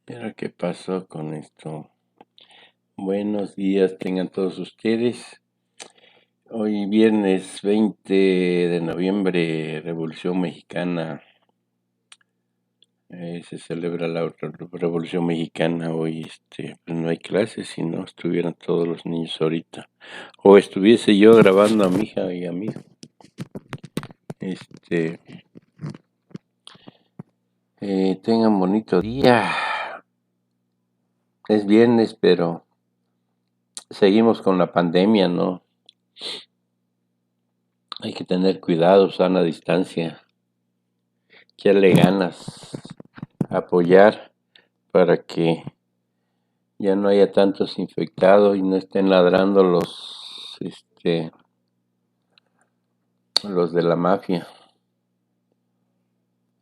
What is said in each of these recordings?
Mira qué pasó con esto. Buenos días tengan todos ustedes. Hoy viernes 20 de noviembre, Revolución Mexicana. Se celebra la Revolución Mexicana hoy. Pues no hay clases, si no estuvieran todos los niños ahorita. O estuviese yo grabando a mi hija y a mí. Este, Tengan bonito día. Es viernes, pero seguimos con la pandemia, ¿no? Hay que tener cuidado, sana distancia, echarle ganas, apoyar para que ya no haya tantos infectados y no estén ladrando los de la mafia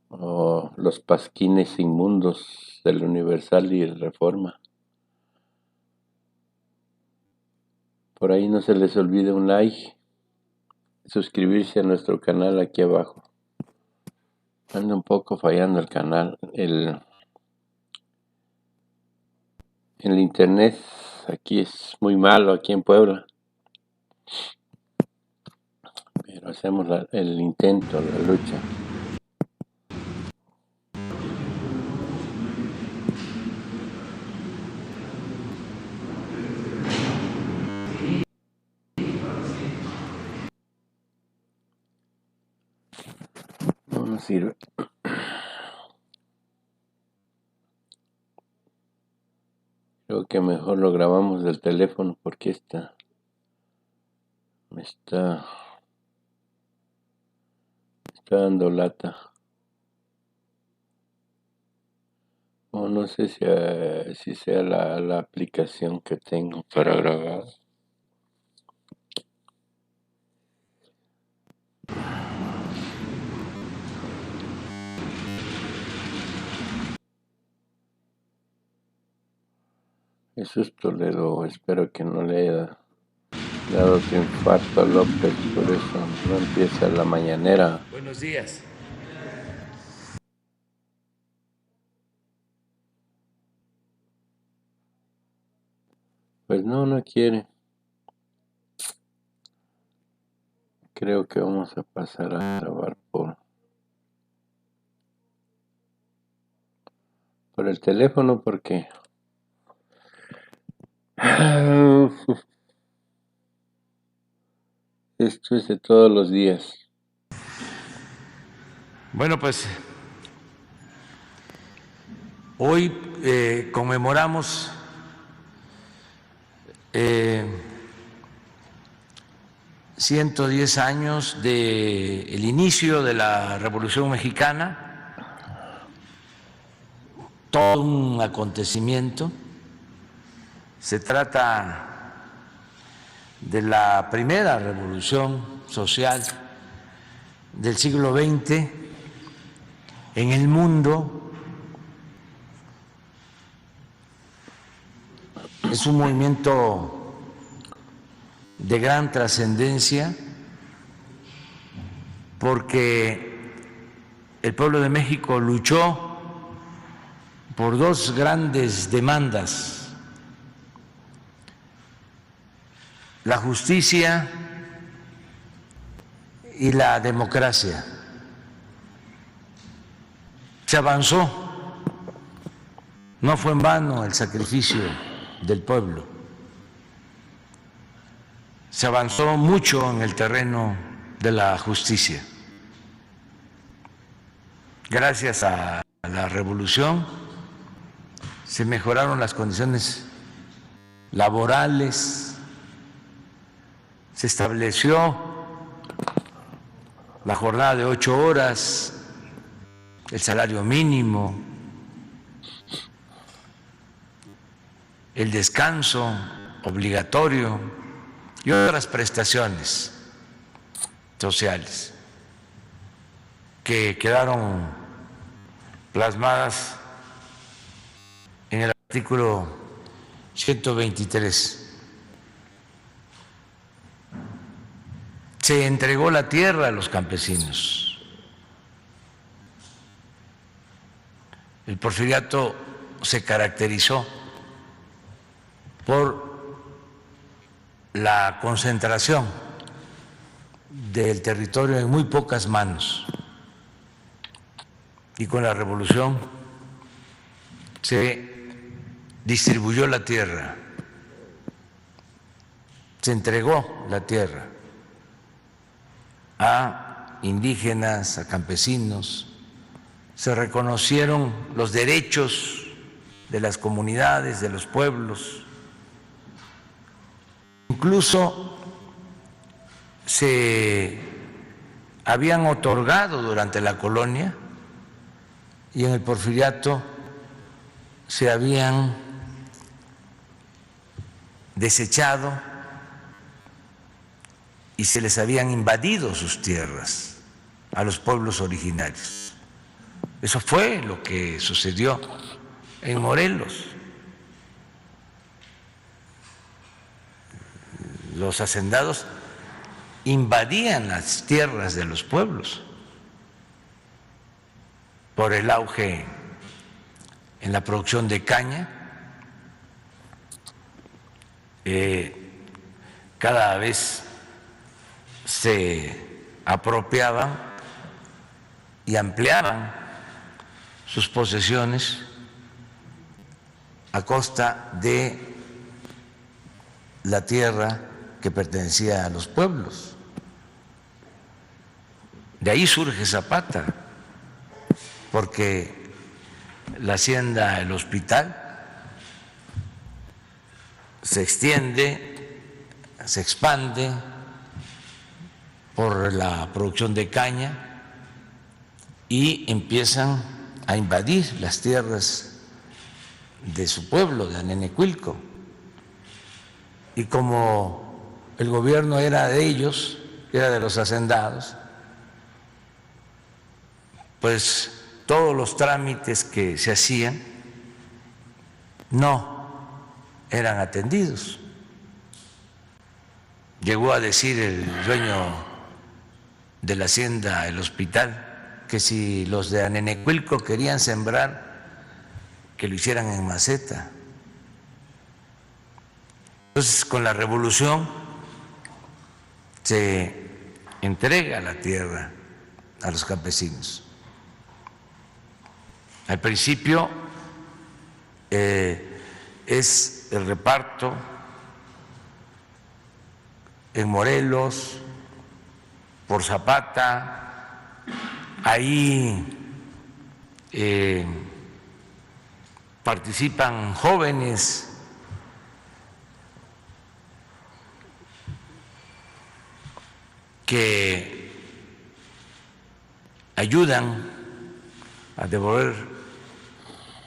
o los pasquines inmundos del Universal y el Reforma. Por ahí no se les olvide un like, suscribirse a nuestro canal aquí abajo. Anda un poco fallando el canal, el internet aquí es muy malo, aquí en Puebla, pero hacemos el intento, la lucha. No nos sirve. Creo que mejor lo grabamos del teléfono porque me está dando lata. O no sé si sea la aplicación que tengo para grabar. Jesús Toledo, espero que no le haya dado su infarto a López, por eso no empieza la mañanera. Buenos días. Pues no quiere. Creo que vamos a pasar a grabar por el teléfono porque esto es de todos los días. Bueno, pues hoy conmemoramos 110 años del inicio de la Revolución Mexicana, todo un acontecimiento. Se trata de la primera revolución social del siglo XX en el mundo. Es un movimiento de gran trascendencia porque el pueblo de México luchó por dos grandes demandas: la justicia y la democracia. Se avanzó, no fue en vano el sacrificio del pueblo. Se avanzó mucho en el terreno de la justicia. Gracias a la revolución se mejoraron las condiciones laborales, se estableció la jornada de 8 horas, el salario mínimo, el descanso obligatorio y otras prestaciones sociales que quedaron plasmadas en el artículo 123. Se entregó la tierra a los campesinos. El Porfiriato se caracterizó por la concentración del territorio en muy pocas manos, y con la revolución se distribuyó la tierra, se entregó la tierra a indígenas, a campesinos, se reconocieron los derechos de las comunidades, de los pueblos, incluso se habían otorgado durante la colonia y en el porfiriato se habían desechado y se les habían invadido sus tierras a los pueblos originarios. Eso fue lo que sucedió en Morelos. Los hacendados invadían las tierras de los pueblos por el auge en la producción de caña. Cada vez se apropiaban y ampliaban sus posesiones a costa de la tierra que pertenecía a los pueblos. De ahí surge Zapata, porque la hacienda El Hospital se extiende, se expande por la producción de caña y empiezan a invadir las tierras de su pueblo, de Anenecuilco. Y como el gobierno era de ellos, era de los hacendados, pues todos los trámites que se hacían no eran atendidos. Llegó a decir el dueño de la hacienda El Hospital que si los de Anenecuilco querían sembrar, que lo hicieran en maceta. Entonces, con la revolución se entrega la tierra a los campesinos. Al principio es el reparto en Morelos por Zapata. Ahí participan jóvenes que ayudan a devolver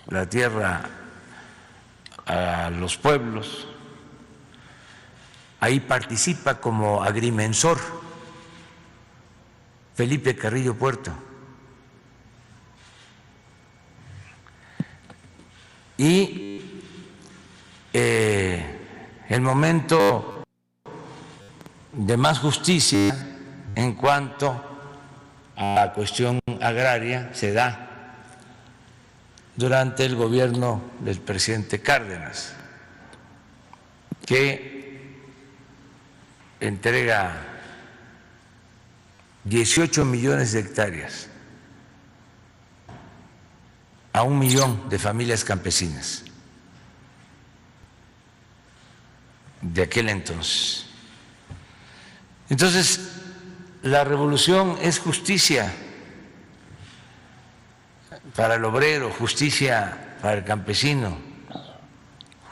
la tierra a los pueblos. Ahí participa como agrimensor Felipe Carrillo Puerto. Y el momento de más justicia en cuanto a la cuestión agraria se da durante el gobierno del presidente Cárdenas, que entrega 18 millones de hectáreas a 1 millón de familias campesinas de aquel entonces. Entonces, la revolución es justicia para el obrero, justicia para el campesino,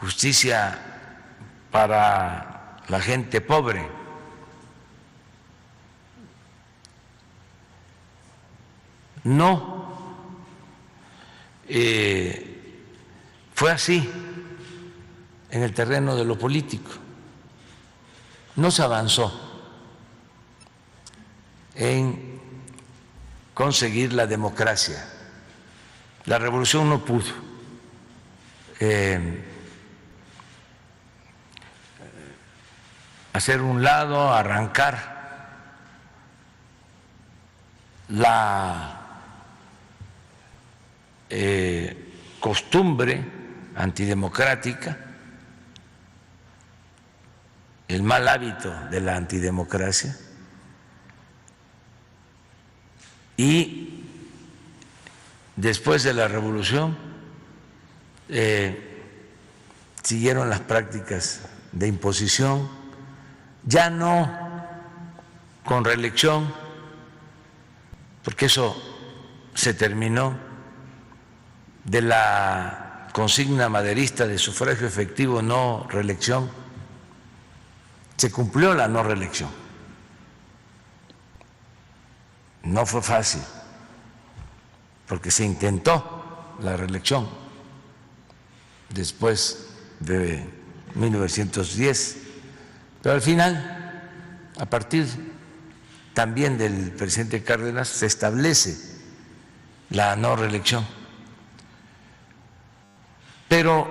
justicia para la gente pobre. No fue así en el terreno de lo político. No se avanzó en conseguir la democracia. La revolución no pudo hacer un lado, arrancar la costumbre antidemocrática, el mal hábito de la antidemocracia, y después de la revolución siguieron las prácticas de imposición, ya no con reelección, porque eso se terminó, de la consigna maderista de sufragio efectivo, no reelección, se cumplió la no reelección. No fue fácil, porque se intentó la reelección después de 1910, pero al final, a partir también del presidente Cárdenas, se establece la no reelección. Pero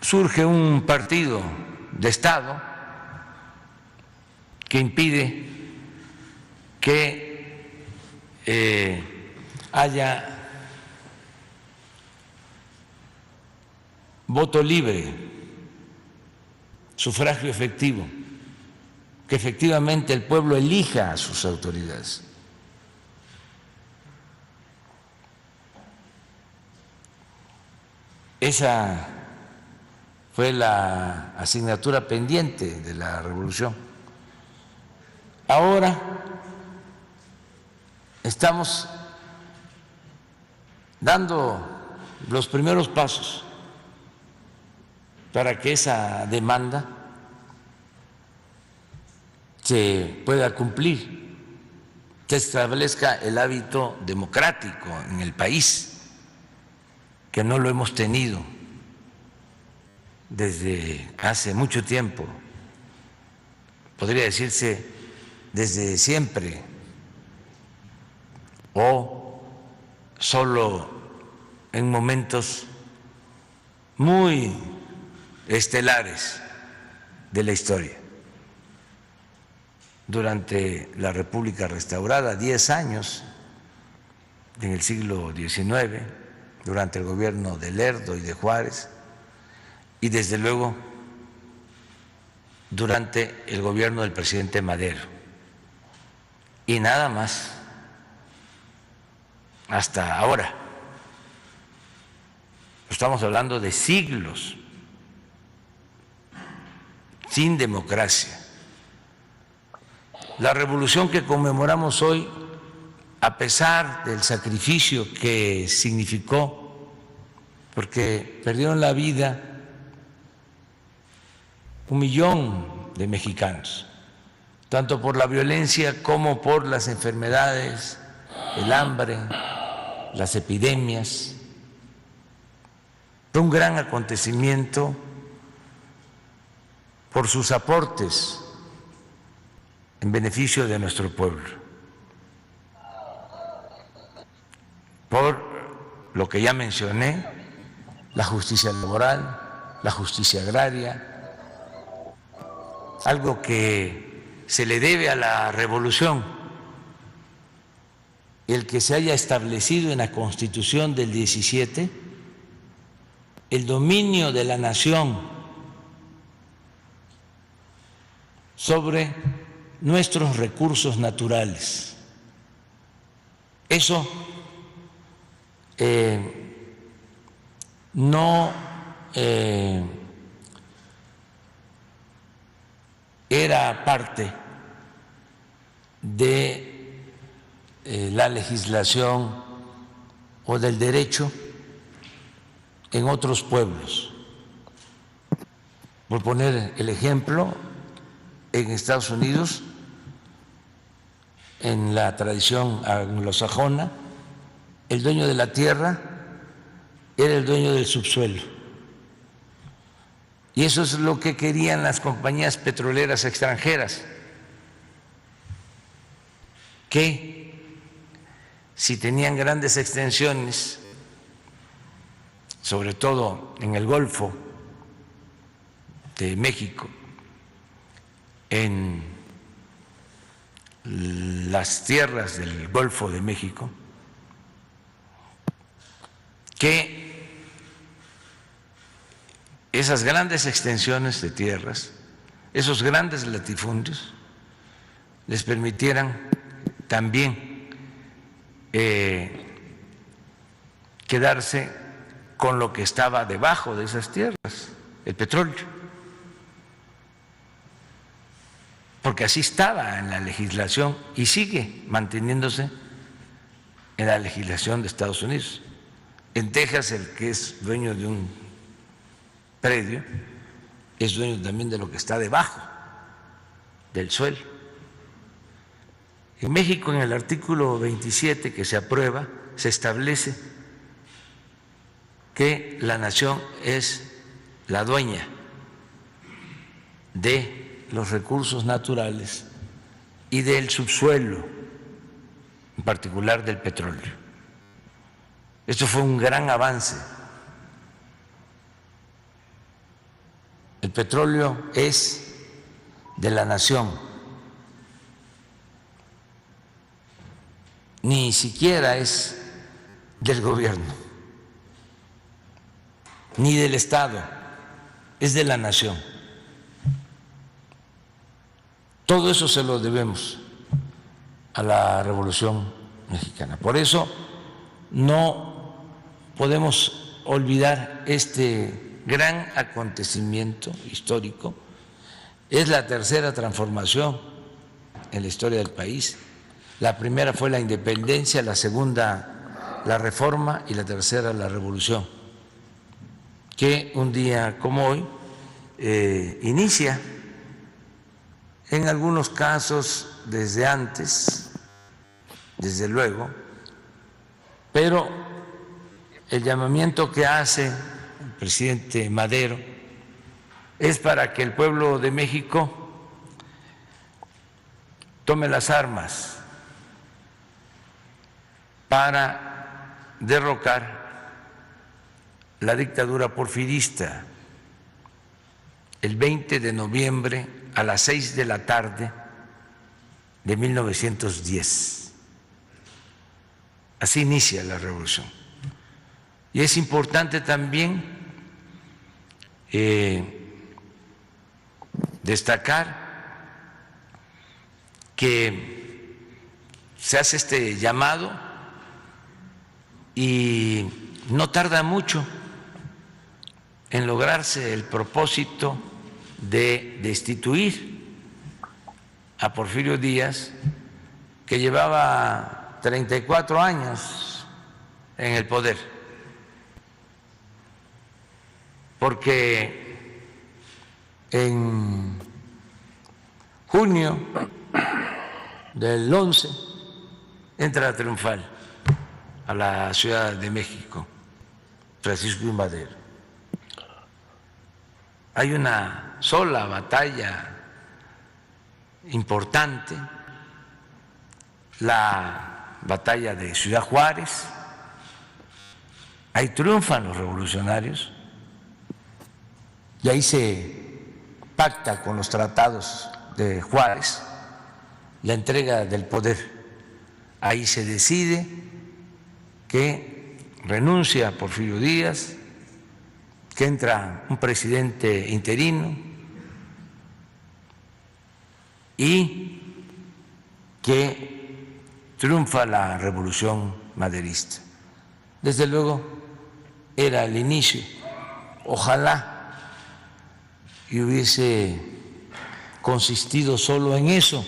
surge un partido de Estado que impide que haya voto libre, sufragio efectivo, que efectivamente el pueblo elija a sus autoridades. Esa fue la asignatura pendiente de la revolución. Ahora estamos dando los primeros pasos para que esa demanda se pueda cumplir, se establezca el hábito democrático en el país, que no lo hemos tenido desde hace mucho tiempo, podría decirse desde siempre, o solo en momentos muy estelares de la historia. Durante la República restaurada, 10 años en el siglo XIX, durante el gobierno de Lerdo y de Juárez, y desde luego durante el gobierno del presidente Madero. Y nada más, hasta ahora. Estamos hablando de siglos sin democracia. La revolución que conmemoramos hoy, a pesar del sacrificio que significó, porque perdieron la vida 1 millón de mexicanos, tanto por la violencia como por las enfermedades, el hambre, las epidemias. Fue un gran acontecimiento por sus aportes en beneficio de nuestro pueblo, por lo que ya mencioné, la justicia laboral, la justicia agraria, algo que se le debe a la revolución, el que se haya establecido en la Constitución del 17 el dominio de la nación sobre nuestros recursos naturales. Eso no era parte de la legislación o del derecho en otros pueblos. Por poner el ejemplo, en Estados Unidos, en la tradición anglosajona, el dueño de la tierra era el dueño del subsuelo. Y eso es lo que querían las compañías petroleras extranjeras, que si tenían grandes extensiones, sobre todo en el Golfo de México, en las tierras del Golfo de México, que esas grandes extensiones de tierras, esos grandes latifundios, les permitieran también quedarse con lo que estaba debajo de esas tierras, el petróleo, porque así estaba en la legislación y sigue manteniéndose en la legislación de Estados Unidos. En Texas, el que es dueño de un predio es dueño también de lo que está debajo del suelo. En México, en el artículo 27 que se aprueba, se establece que la nación es la dueña de los recursos naturales y del subsuelo, en particular del petróleo. Esto fue un gran avance. El petróleo es de la nación, ni siquiera es del gobierno, ni del Estado, es de la nación. Todo eso se lo debemos a la Revolución Mexicana. Por eso no podemos olvidar este gran acontecimiento histórico. Es la tercera transformación en la historia del país. La primera fue la independencia, la segunda la reforma y la tercera la revolución, que un día como hoy inicia, en algunos casos desde antes, desde luego, pero el llamamiento que hace el presidente Madero es para que el pueblo de México tome las armas para derrocar la dictadura porfirista el 20 de noviembre a las 6 de la tarde de 1910. Así inicia la revolución. Y es importante también destacar que se hace este llamado y no tarda mucho en lograrse el propósito de destituir a Porfirio Díaz, que llevaba 34 años en el poder, porque en junio del 11 entra triunfal a la Ciudad de México Francisco I. Madero. Hay una sola batalla importante, la batalla de Ciudad Juárez. Ahí triunfan los revolucionarios y ahí se pacta con los tratados de Juárez la entrega del poder. Ahí se decide que renuncia Porfirio Díaz, que entra un presidente interino y que triunfa la revolución maderista. Desde luego era el inicio, ojalá y hubiese consistido solo en eso,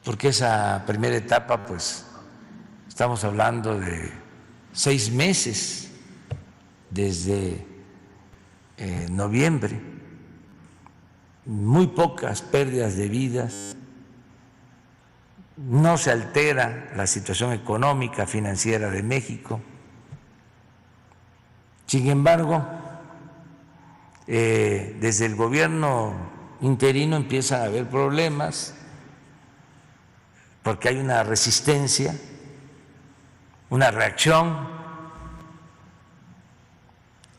porque esa primera etapa, pues estamos hablando de 6 meses desde noviembre, muy pocas pérdidas de vidas, no se altera la situación económica, financiera de México. Sin embargo, desde el gobierno interino empiezan a haber problemas porque hay una resistencia, una reacción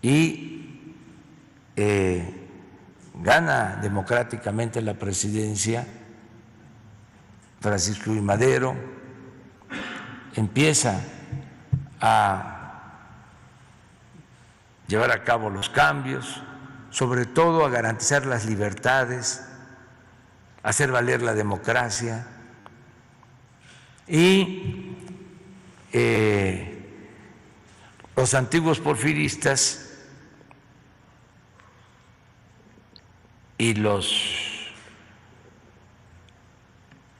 y gana democráticamente la presidencia Francisco I. Madero, empieza a llevar a cabo los cambios, sobre todo a garantizar las libertades, hacer valer la democracia y los antiguos porfiristas y los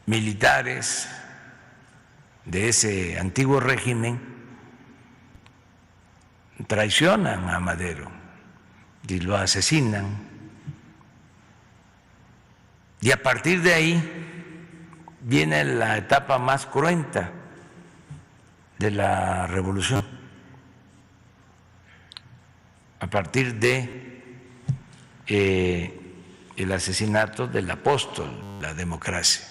militares de ese antiguo régimen traicionan a Madero y lo asesinan. Y a partir de ahí viene la etapa más cruenta de la revolución, a partir de el asesinato del apóstol, la democracia.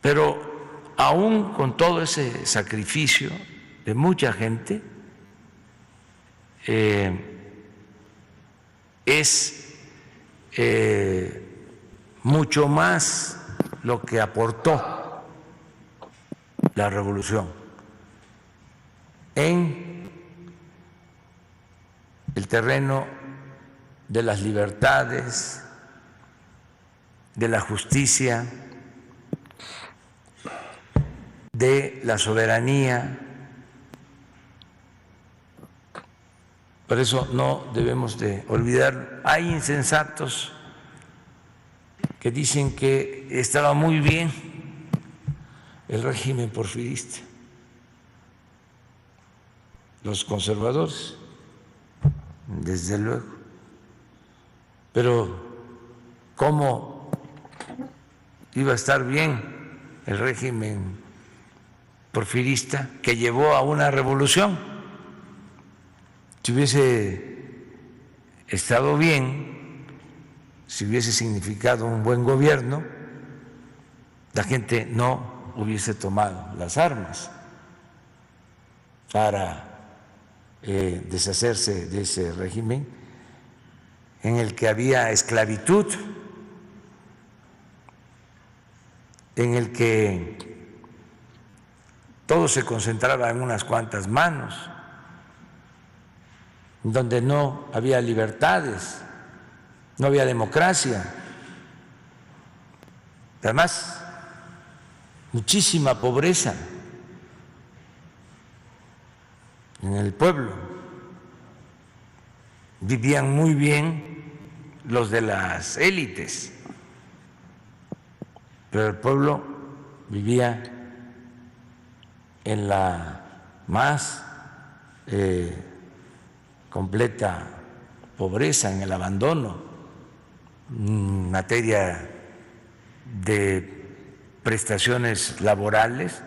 Pero aún con todo ese sacrificio de mucha gente, es mucho más lo que aportó la revolución en el terreno de las libertades, de la justicia, de la soberanía. Por eso no debemos de olvidar. Hay insensatos que dicen que estaba muy bien el régimen porfirista, los conservadores, desde luego, pero ¿cómo iba a estar bien el régimen porfirista que llevó a una revolución? Si hubiese estado bien, si hubiese significado un buen gobierno, la gente no hubiese tomado las armas para deshacerse de ese régimen en el que había esclavitud, en el que todo se concentraba en unas cuantas manos, donde no había libertades, no había democracia, además muchísima pobreza en el pueblo. Vivían muy bien los de las élites, pero el pueblo vivía en la más completa pobreza, en el abandono, en materia de prestaciones laborales.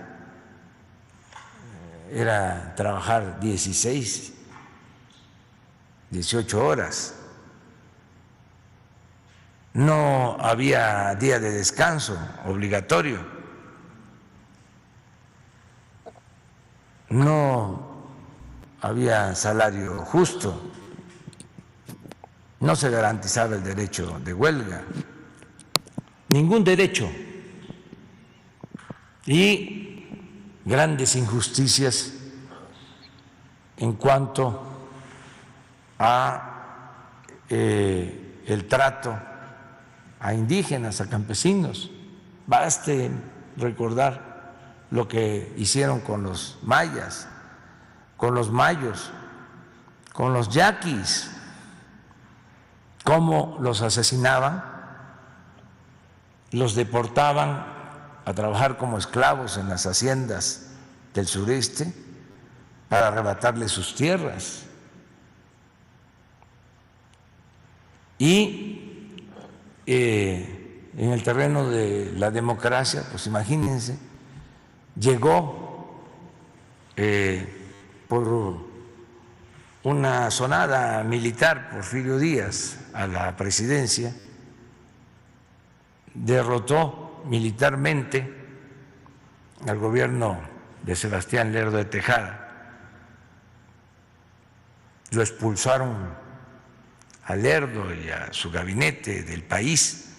Era trabajar 16, 18 horas. No había día de descanso obligatorio. No había salario justo. No se garantizaba el derecho de huelga. Ningún derecho. Y grandes injusticias en cuanto a el trato a indígenas, a campesinos. Baste recordar lo que hicieron con los mayas, con los mayos, con los yaquis, cómo los asesinaban, los deportaban a trabajar como esclavos en las haciendas del sureste para arrebatarles sus tierras. Y en el terreno de la democracia, pues imagínense, llegó por una sonada militar Porfirio Díaz a la presidencia, derrotó militarmente al gobierno de Sebastián Lerdo de Tejada, lo expulsaron a Lerdo y a su gabinete del país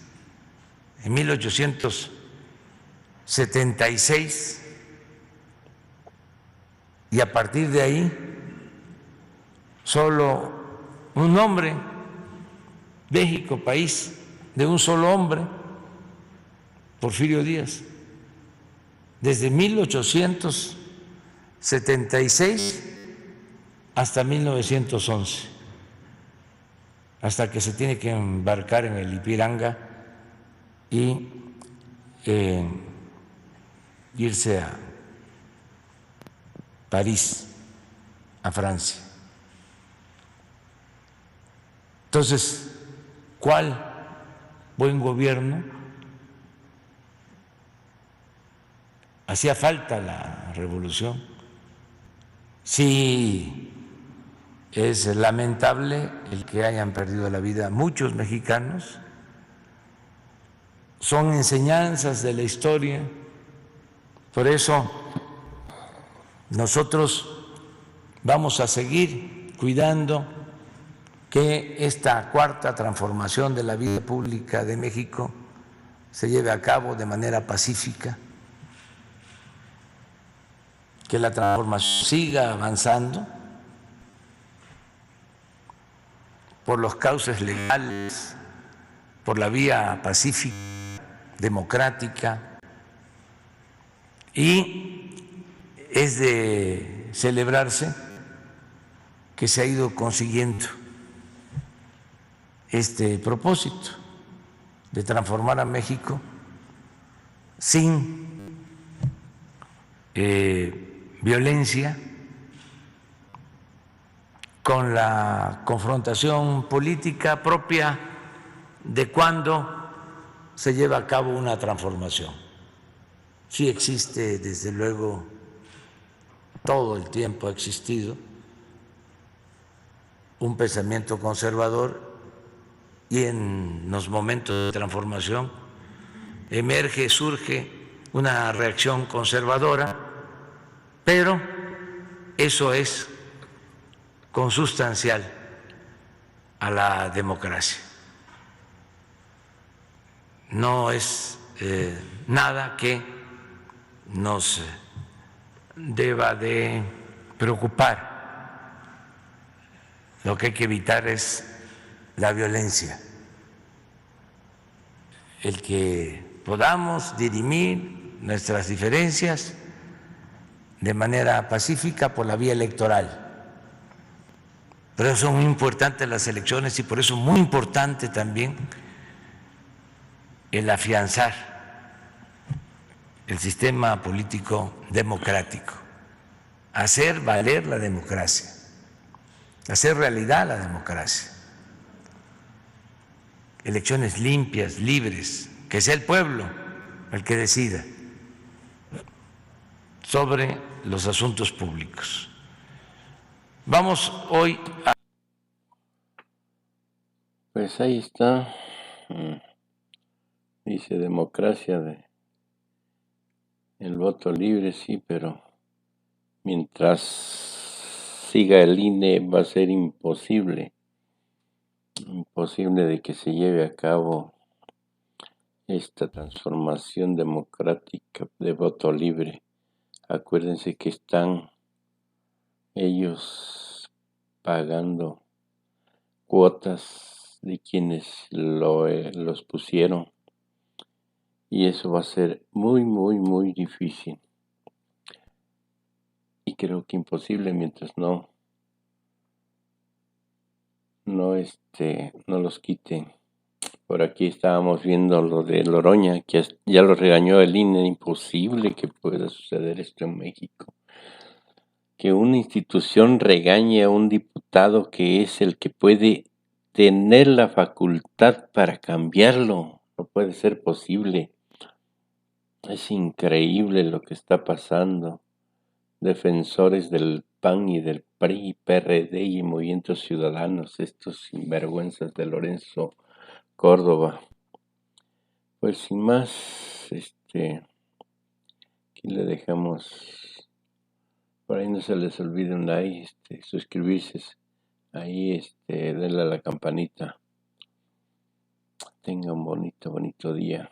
en 1876, y a partir de ahí solo un hombre, México, país de un solo hombre, Porfirio Díaz, desde 1876 hasta 1911, hasta que se tiene que embarcar en el Ipiranga y irse a París, a Francia. Entonces, ¿cuál buen gobierno? Hacía falta la revolución. Sí, es lamentable el que hayan perdido la vida muchos mexicanos. Son enseñanzas de la historia. Por eso nosotros vamos a seguir cuidando que esta cuarta transformación de la vida pública de México se lleve a cabo de manera pacífica, que la transformación siga avanzando por los cauces legales, por la vía pacífica, democrática, y es de celebrarse que se ha ido consiguiendo este propósito de transformar a México sin violencia, con la confrontación política propia de cuando se lleva a cabo una transformación. Sí existe, desde luego, todo el tiempo ha existido un pensamiento conservador y en los momentos de transformación emerge, surge una reacción conservadora, pero eso es consustancial a la democracia. No es nada que nos deba de preocupar. Lo que hay que evitar es la violencia, el que podamos dirimir nuestras diferencias de manera pacífica por la vía electoral. Pero son muy importantes las elecciones y por eso muy importante también el afianzar el sistema político democrático, hacer valer la democracia, hacer realidad la democracia. Elecciones limpias, libres, que sea el pueblo el que decida sobre los asuntos públicos. Vamos hoy a... Pues ahí está. Dice democracia el voto libre, sí, pero mientras siga el INE va a ser imposible de que se lleve a cabo esta transformación democrática de voto libre. Acuérdense que están ellos pagando cuotas de quienes los pusieron, y eso va a ser muy, muy, muy difícil, y creo que imposible mientras no los quiten. Por aquí estábamos viendo lo de Loroña, que ya lo regañó el INE. Imposible que pueda suceder esto en México, que una institución regañe a un diputado que es el que puede tener la facultad para cambiarlo. No puede ser posible. Es increíble lo que está pasando. Defensores del PAN y del PRI, PRD y Movimientos Ciudadanos, estos sinvergüenzas de Lorenzo Córdoba. Pues sin más, aquí le dejamos. Por ahí no se les olvide un like, suscribirse, ahí denle a la campanita. Tenga un bonito día.